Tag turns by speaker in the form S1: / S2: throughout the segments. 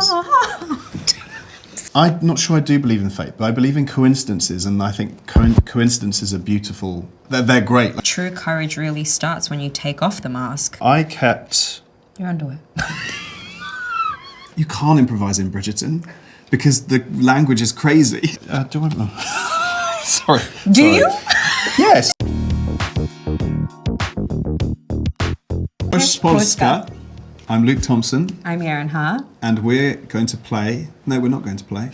S1: coincidence. I'm not sure I do believe in fate, but I believe in coincidences, and I think coincidences are beautiful. They're great.
S2: True courage really starts when you take off the mask.
S1: I kept...
S2: Your underwear.
S1: You can't improvise in Bridgerton because the language is crazy. Do I... Sorry.
S2: Do you?
S1: Yes. Polska. I'm Luke Thompson.
S2: I'm Yerin Ha.
S1: And we're going to play... No, we're not going to play.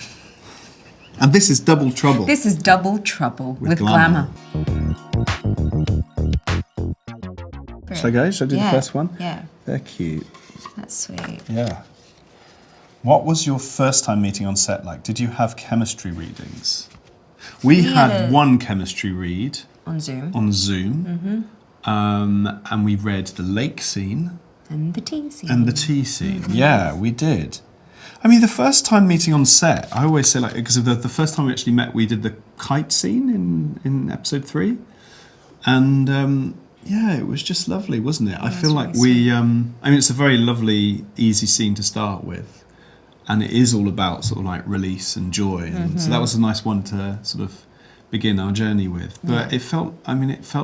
S1: And this is Double Trouble.
S2: This is Double Trouble with glamour.
S1: Shall I go? Shall I do the first one?
S2: Yeah.
S1: They're cute.
S2: That's sweet.
S1: Yeah. What was your first time meeting on set like? Did you have chemistry readings? We had one chemistry read.
S2: On Zoom.
S1: And we read the lake scene.
S2: And the tea scene.
S1: And the tea scene. Yeah, we did. I mean, the first time meeting on set, I always say, like, because of the first time we actually met, we did the kite scene in episode 3. And yeah, it was just lovely, wasn't it? I feel like we, I mean, it's a very lovely, easy scene to start with. And it is all about sort of like release and joy. And so that was a nice one to sort of begin our journey with. But it felt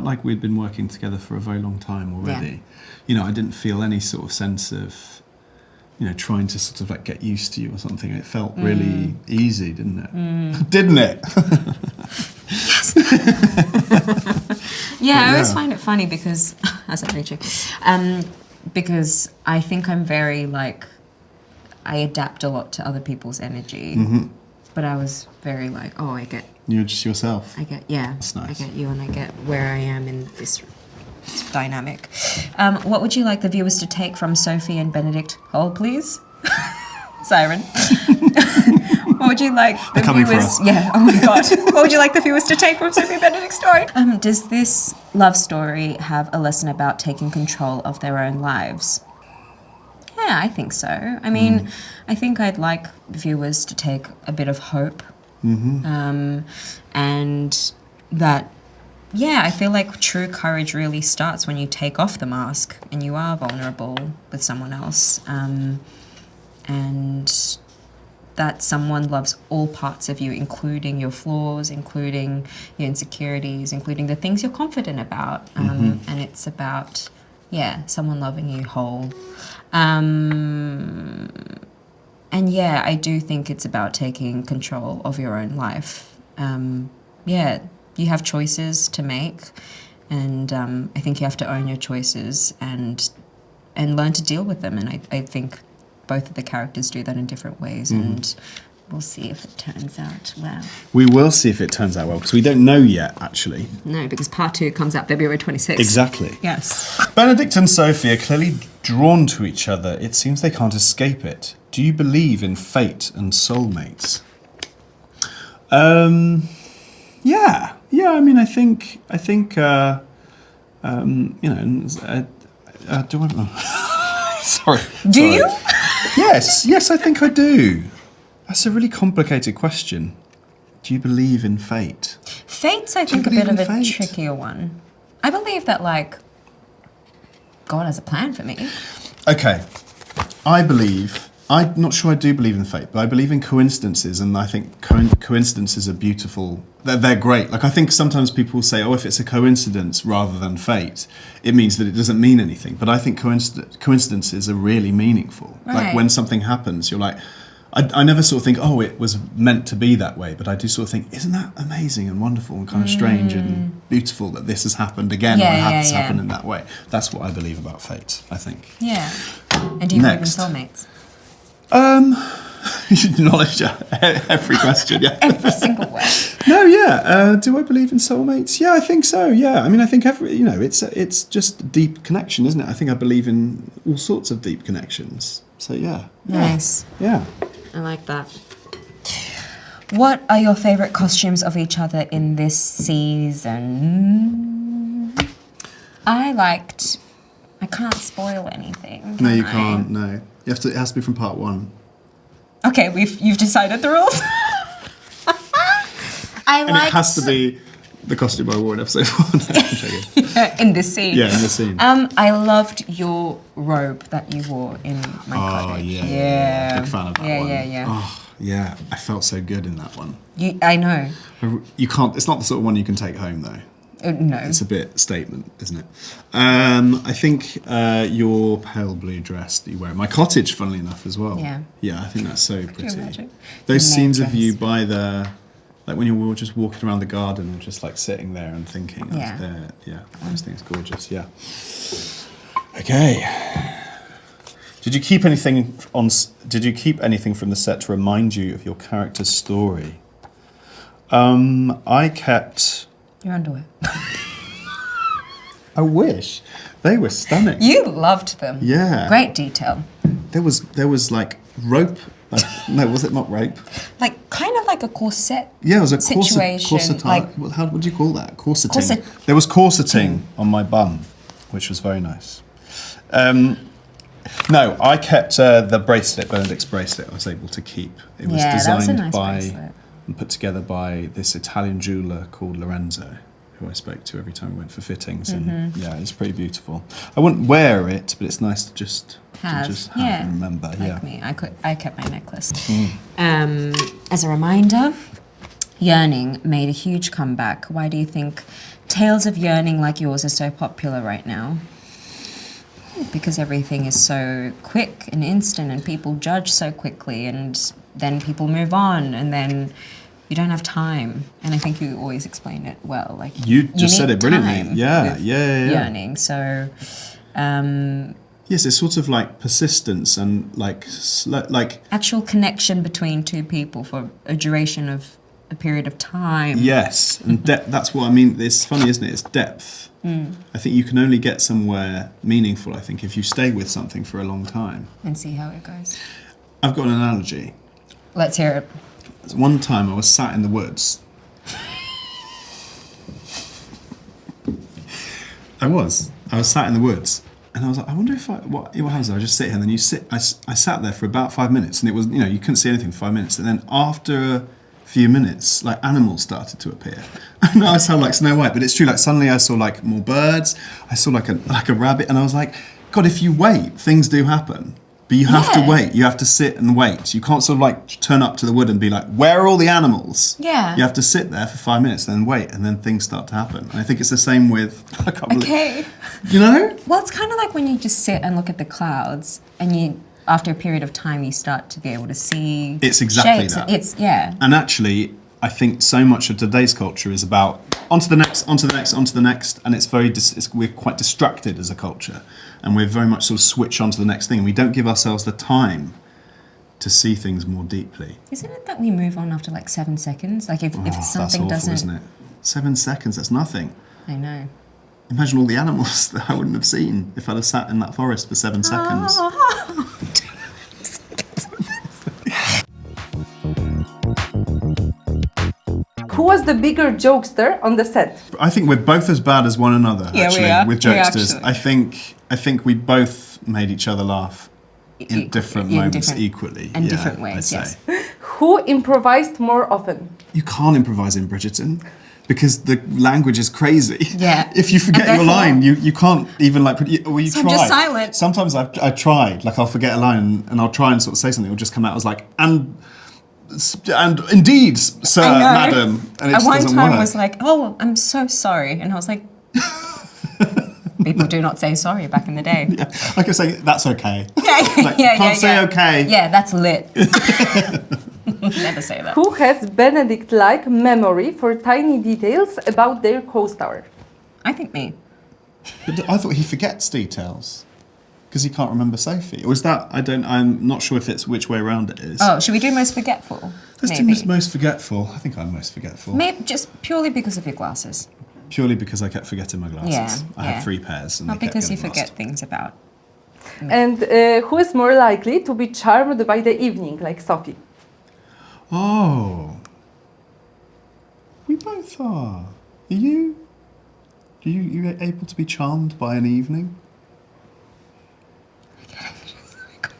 S1: like we'd been working together for a very long time already.
S2: Yeah.
S1: You know, I didn't feel any sort of sense of, you know, trying to sort of like get used to you or something. It felt really easy, didn't it? Didn't it?
S2: Yes. Yeah, I always find it funny because, as a preacher, because I think I'm very like, I adapt a lot to other people's energy. But I was very like, oh, I get...
S1: You're just yourself.
S2: I get, yeah.
S1: That's nice.
S2: I get you and I get where I am in this dynamic. What would you like the viewers to take from Sophie and Benedict? Hold, please. Siren. What would you like the
S1: Coming
S2: viewers...
S1: for us.
S2: Yeah, oh my God. What would you like the viewers to take from Sophie and Benedict's story? Does this love story have a lesson about taking control of their own lives? Yeah, I think so. I mean, I think I'd like viewers to take a bit of hope. And that, yeah, I feel like true courage really starts when you take off the mask and you are vulnerable with someone else. And that someone loves all parts of you, including your flaws, including your insecurities, including the things you're confident about. And it's about, yeah, someone loving you whole. And yeah, I do think it's about taking control of your own life. Yeah, you have choices to make, and I think you have to own your choices and learn to deal with them. And I think both of the characters do that in different ways, and we'll see if it turns out well.
S1: We will see if it turns out well, because we don't know yet, actually.
S2: No, because part 2 comes out February 26th.
S1: Exactly.
S2: Yes.
S1: Benedict and Sophie are clearly drawn to each other. It seems they can't escape it. Do you believe in fate and soulmates? Yeah. I mean, I think. You know. Do I? Sorry.
S2: Do you?
S1: Yes, I think I do. That's a really complicated question. Do you believe in fate?
S2: Fate's, I think, a bit of a trickier one. I believe that, like, God has a plan for me.
S1: Okay. I'm not sure I do believe in fate, but I believe in coincidences, and I think coincidences are beautiful. They're great. Like, I think sometimes people say, oh, if it's a coincidence rather than fate, it means that it doesn't mean anything. But I think coincidences are really meaningful.
S2: Right.
S1: Like, when something happens, you're like... I never sort of think, oh, it was meant to be that way, but I do sort of think, isn't that amazing and wonderful and kind of strange and beautiful that this has happened again, or has happened in that way. That's what I believe about fate, I think.
S2: Yeah. And do you believe in soulmates?
S1: You should acknowledge every question, yeah.
S2: Every single word.
S1: No, yeah. Do I believe in soulmates? Yeah, I think so, yeah. I mean, I think it's just deep connection, isn't it? I think I believe in all sorts of deep connections. So, yeah.
S2: Nice.
S1: Yeah.
S2: I like that. What are your favourite costumes of each other in this season? I can't spoil anything.
S1: No, you can't, no. It has to be from part 1.
S2: Okay, you've decided the rules?
S1: It has to be The costume I wore in episode 4. No, I'm joking.
S2: In this scene.
S1: Yeah, in the scene.
S2: I loved your robe that you wore in my cottage.
S1: Yeah. Big fan of that one.
S2: Yeah.
S1: Oh, yeah. I felt so good in that one.
S2: I know.
S1: You can't. It's not the sort of one you can take home though.
S2: No.
S1: It's a bit statement, isn't it? I think your pale blue dress that you wear at my cottage, funnily enough, as well.
S2: Yeah.
S1: Yeah, I think that's so pretty.
S2: imagine?
S1: Those
S2: The
S1: scenes
S2: main
S1: of you
S2: dress.
S1: by the, like when you were just walking around the garden and just like sitting there and thinking.
S2: Yeah.
S1: I just think it's gorgeous. Yeah. Okay. Did you keep anything from the set to remind you of your character's story? I kept.
S2: Your underwear.
S1: I wish. They were stunning.
S2: You loved them.
S1: Yeah.
S2: Great detail.
S1: There was like rope. No, was it not rope?
S2: Like kind of like a corset.
S1: Yeah, it was a
S2: situation.
S1: corset. How would you call that? Corseting.
S2: Corset.
S1: There was corseting on my bum, which was very nice. No, I kept the bracelet, Benedict's bracelet. I was able to keep. It was
S2: Yeah, that was a
S1: designed
S2: nice bracelet.
S1: and put together by this Italian jeweler called Lorenzo, who I spoke to every time we went for fittings, and yeah, it's pretty beautiful. I wouldn't wear it, but it's nice to just have and remember.
S2: Like me, I kept my necklace. As a reminder, yearning made a huge comeback. Why do you think tales of yearning like yours are so popular right now? Because everything is so quick and instant, and people judge so quickly, and then people move on, and then you don't have time. And I think you always explain it well. Like
S1: you just said
S2: need
S1: it brilliantly.
S2: time
S1: Yeah.
S2: with yearning. So
S1: Yes, it's sort of like persistence and like
S2: actual connection between two people for a duration of a period of time.
S1: yes, and that's what I mean. It's funny, isn't it? It's depth. I think you can only get somewhere meaningful, I think, if you stay with something for a long time.
S2: And see how it goes.
S1: I've got an analogy.
S2: Let's hear it.
S1: One time I was sat in the woods. I was sat in the woods, and I was like, I wonder if what happens if I just sit here, and then you sit. I sat there for about 5 minutes, and it was, you couldn't see anything for 5 minutes, and then after a few minutes, like animals started to appear. I know I sound like Snow White, but it's true. Like suddenly I saw like more birds. I saw like a rabbit, and I was like, God, if you wait, things do happen. But you have to wait. You have to sit and wait. You can't sort of like turn up to the wood and be like, where are all the animals?
S2: Yeah.
S1: You have to sit there for 5 minutes and then wait, and then things start to happen. And I think it's the same with, I can't believe,
S2: Okay.
S1: you know?
S2: Well, it's kind of like when you just sit and look at the clouds, and you, after a period of time, you start to be able to see.
S1: It's exactly
S2: shapes.
S1: that.
S2: Yeah.
S1: And actually, I think so much of today's culture is about onto the next, onto the next, onto the next, and it's very, we're quite distracted as a culture, and we're very much sort of switch on to the next thing, and we don't give ourselves the time to see things more deeply.
S2: Isn't it that we move on after like 7 seconds? Like if something
S1: that's awful,
S2: doesn't.
S1: isn't it? 7 seconds, that's nothing.
S2: I know.
S1: Imagine all the animals that I wouldn't have seen if I'd have sat in that forest for 7 seconds.
S3: Who was the bigger jokester on the set?
S1: I think we're both as bad as one another,
S2: Yeah,
S1: actually,
S2: we are.
S1: with
S2: We are,
S1: jokesters.
S2: actually.
S1: I think we both made each other laugh in different moments equally.
S2: In
S1: yeah,
S2: different ways,
S1: I'd say.
S2: yes.
S3: Who improvised more often?
S1: You can't improvise in Bridgerton because the language is crazy.
S2: Yeah.
S1: If you forget
S2: And
S1: your line, you can't even like, or you
S2: So
S1: try.
S2: I'm just silent.
S1: Sometimes I tried, like I'll forget a line and I'll try and sort of say something, it'll just come out as like, and indeed, sir,
S2: I know.
S1: madam, and it
S2: At
S1: just
S2: one
S1: doesn't
S2: time
S1: work.
S2: was like, oh, I'm so sorry. And I was like, people do not say sorry back in the day.
S1: Yeah, like I say, that's okay. Like,
S2: Yeah,
S1: can't say okay.
S2: Yeah, that's lit. Never say that.
S3: Who has Benedict-like memory for tiny details about their co-star?
S2: I think me.
S1: But I thought he forgets details because he can't remember Sophie. Or is that, I'm not sure if it's which way around it is.
S2: Oh, should we do most forgetful?
S1: Let's do most forgetful. I think I'm most forgetful.
S2: Maybe just purely because of your glasses.
S1: Purely because I kept forgetting my glasses.
S2: Yeah,
S1: I had 3 pairs. And
S2: Not
S1: they kept
S2: because you
S1: getting
S2: forget
S1: lost.
S2: things about.
S3: And who is more likely to be charmed by the evening, like Sophie?
S1: Oh. We both are. Are you? Are you able to be charmed by an evening?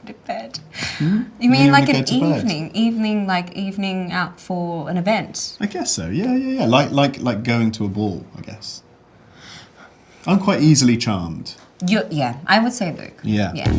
S2: to bed.
S1: When
S2: You mean
S1: you
S2: like
S1: wanna
S2: an
S1: go to bed?
S2: evening out for an event?
S1: I guess so. Yeah. Like going to a ball, I guess. I'm quite easily charmed.
S2: Yeah, I would say Luke.
S1: Yeah.
S2: Yeah.